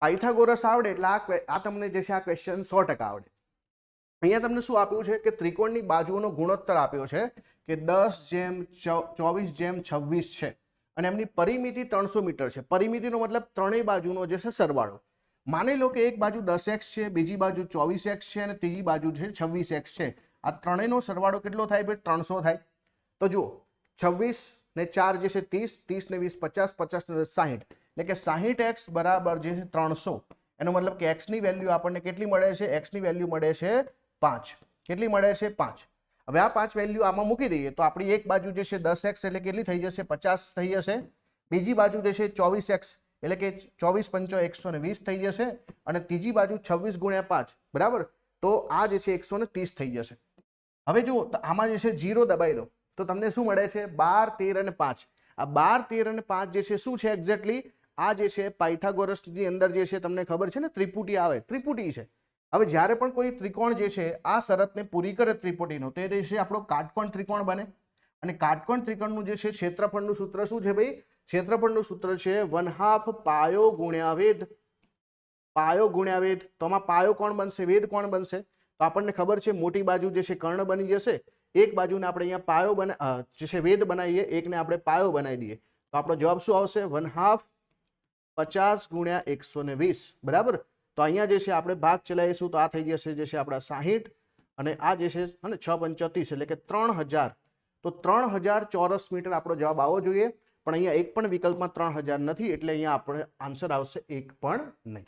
Pythagoras આવડે એટલે આ તમને જે છે આ ક્વેશ્ચન 100% આવડે. અહીંયા તમને શું આપ્યું છે કે ત્રિકોણની બાજુઓનો ગુણોત્તર આપ્યો છે કે 10/24/26 છે અને એમની પરિમિતિ 300 મીટર છે. પરિમિતિનો મતલબ ત્રણેય બાજુનો જે છે સરવાળો. માની લો કે એક બાજુ 10x છે, બીજી બાજુ 24x છે અને ત્રીજી બાજુ છે 26x છે. આ ત્રણેયનો સરવાળો કેટલો થાય ભાઈ? 300 થાય. તો જુઓ 26 ને 4 જે છે 30, 30 ને 20 50, 50 ને 10 60, એટલે કે 60x બરાબર જે છે 300. એનો મતલબ કે x ની વેલ્યુ આપણને કેટલી મળે છે? x ની વેલ્યુ મળે છે 5. કેટલી મળે છે? 5. હવે આ 5 વેલ્યુ આમાં મૂકી દઈએ તો આપણી એક બાજુ જે છે 10x એટલે કેટલી થઈ જશે? 50 થઈ જશે. બીજી બાજુ જે છે 24x એટલે કે 24 × 5 120 થઈ જશે અને ત્રીજી બાજુ 26 × 5 બરાબર, તો આ જે છે 130 થઈ જશે. હવે જુઓ તો આમાં જે છે 0 દબાઈ દો તો તમને શું મળે છે? 12, 13 અને 5. આ 12, 13 અને 5 જે છે શું છે એક્ઝેક્ટલી? આ જે છે પાયથાગોરસની અંદર જે છે તમને ખબર છે ને ત્રિપુટી આવે, ત્રિપુટી છે. હવે જ્યારે પણ કોઈ ત્રિકોણ જે છે આ શરતને પૂરી કરે ત્રિપુટીનો તો એ છે આપણો કાટકોણ ત્રિકોણ બને. અને કાટકોણ ત્રિકોણનું જે છે ક્ષેત્રફળનું સૂત્ર શું છે ભાઈ? ક્ષેત્રફળનું સૂત્ર છે 1/2 પાયો ગુણ્યા વેધ. પાયો ગુણ્યા વેધ. તો આમાં પાયો કોણ બનશે? વેધ કોણ બનશે? તો આપણને ખબર છે મોટી બાજુ જે છે કર્ણ બની જશે. એક બાજુને આપણે અહીંયા પાયો જે છે વેધ બનાવીએ, એકને આપણે પાયો બનાવી દઈએ તો આપણો જવાબ શું આવશે? 1/2 50 × 120 બરાબર. તો અહીંયા જે છે આપણે ભાગ ચલાવીશું તો આ થઈ જશે જે છે આપણા 60 અને આ જે છે 6 × 5 = 30 એટલે કે 3000. તો 3000 ચોરસ મીટર આપણો જવાબ આવવો જોઈએ, પણ અહીંયા એક પણ વિકલ્પમાં 3000 નથી એટલે અહીંયા આપણે આન્સર આવશે એક પણ નહીં.